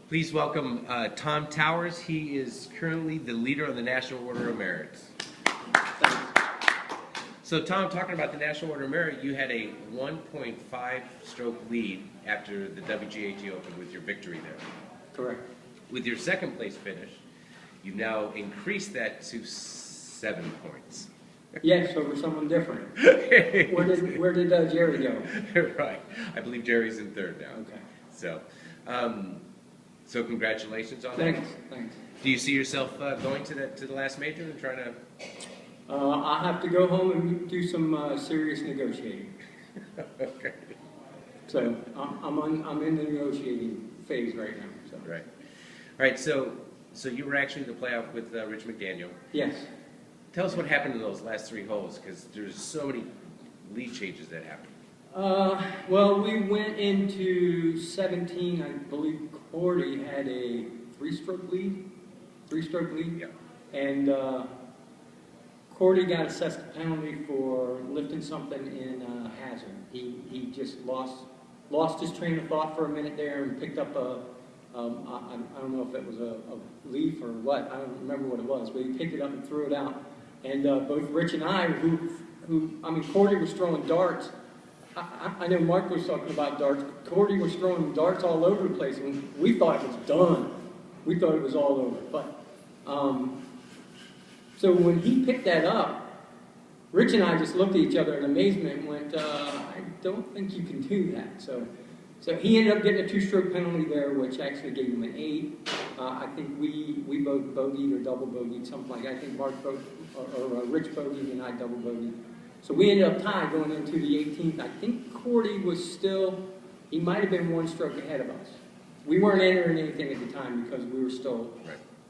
Please welcome Tom Towers. He is currently the leader of the National Order of Merit. So Tom, talking about the National Order of Merit, you had a 1.5 stroke lead after the WGAT Open with your victory there. Correct. With your second place finish, you've now increased that to 7 points. Yes, over someone different. Where did Jerry go? Right. I believe Jerry's in third now. Okay. So, so congratulations on Thanks. that. Thanks. Do you see yourself going to the last major and trying to? I have to go home and do some serious negotiating. Okay. So I'm in the negotiating phase right now. So. Right. All right. So you were actually in the playoff with Rich McDaniel. Yes. Tell us what happened in those last 3 holes, because there's so many lead changes that happened. Well, we went into 17. I believe Cordy had a 3-stroke lead. 3-stroke lead. Yeah. And Cordy got assessed a penalty for lifting something in hazard. He just lost his train of thought for a minute there and picked up a I don't know if it was a leaf or what. I don't remember what it was, but he picked it up and threw it out. And both Rich and I, Cordy was throwing darts. I know Mark was talking about darts. Cordy was throwing darts all over the place, and we thought it was done. We thought it was all over. But so when he picked that up, Rich and I just looked at each other in amazement and went, I don't think you can do that. So he ended up getting a 2-stroke penalty there, which actually gave him an 8. I think we both bogeyed or double bogeyed, something like that. I think Mark Rich bogeyed and I double bogeyed. So we ended up tied going into the 18th. I think Cordy was still, he might have been 1 stroke ahead of us. We weren't entering anything at the time because we were still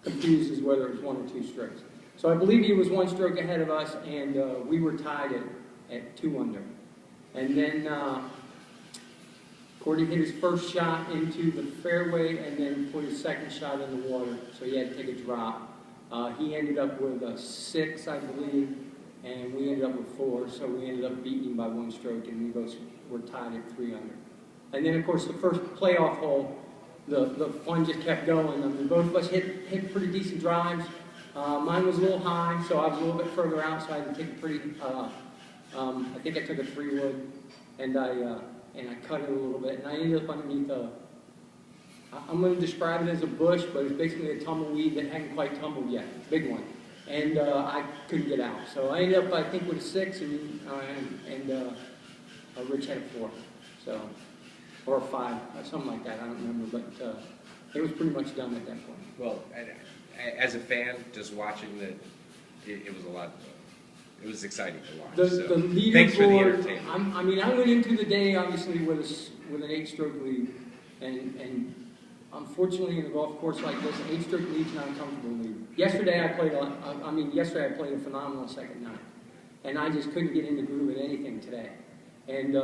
confused as whether it was 1 or 2 strokes. So I believe he was 1 stroke ahead of us, and we were tied at 2 under. And then Cordy hit his first shot into the fairway and then put his second shot in the water, so he had to take a drop. He ended up with a 6, I believe, and we ended up with 4, so we ended up beating him by 1 stroke, and we both were tied at 3 under. And then, of course, the first playoff hole, the fun just kept going. I mean, both of us hit pretty decent drives. Mine was a little high, so I was a little bit further out, so I had to take a pretty, I think I took a 3-wood, and I cut it a little bit, and I ended up underneath I'm going to describe it as a bush, but it's basically a tumbleweed that hadn't quite tumbled yet, big one, and I couldn't get out. So I ended up, I think, with a 6, and Rich had a 4, so, or a 5, something like that, I don't remember, but it was pretty much done at that point. Well, as a fan, just watching it was a lot. It was exciting to watch. The leaderboard, thanks for the entertainment. I went into the day obviously with an 8-stroke lead, and unfortunately in a golf course like this, an 8-stroke lead's not a comfortable lead. Yesterday I played a phenomenal second night, and I just couldn't get in the groove with anything today. And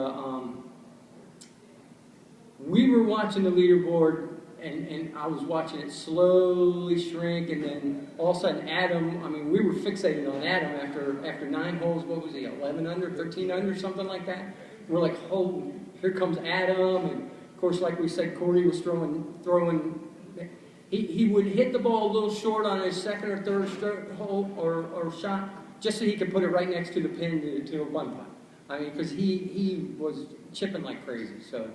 we were watching the leaderboard. And I was watching it slowly shrink, and then all of a sudden Adam, we were fixated on Adam after 9 holes. What was he, 11 under, 13 under, something like that? We're like, oh, here comes Adam. And of course, like we said, Cordy was throwing. He would hit the ball a little short on his second or third stroke hole or shot, just so he could put it right next to the pin to a one putt. Because he was chipping like crazy. So.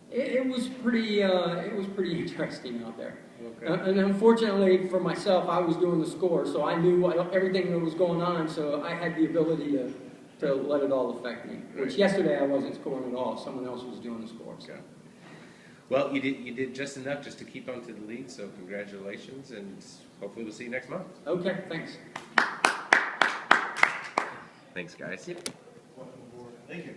It was pretty interesting out there. Okay. And unfortunately for myself, I was doing the score, so I knew everything that was going on, so I had the ability to let it all affect me. Right. Which yesterday I wasn't scoring at all. Someone else was doing the score. So. Okay. Well, you did just enough just to keep on to the lead, so congratulations, and hopefully we'll see you next month. Okay, thanks. Thanks, guys. Yep. Welcome aboard. Thank you.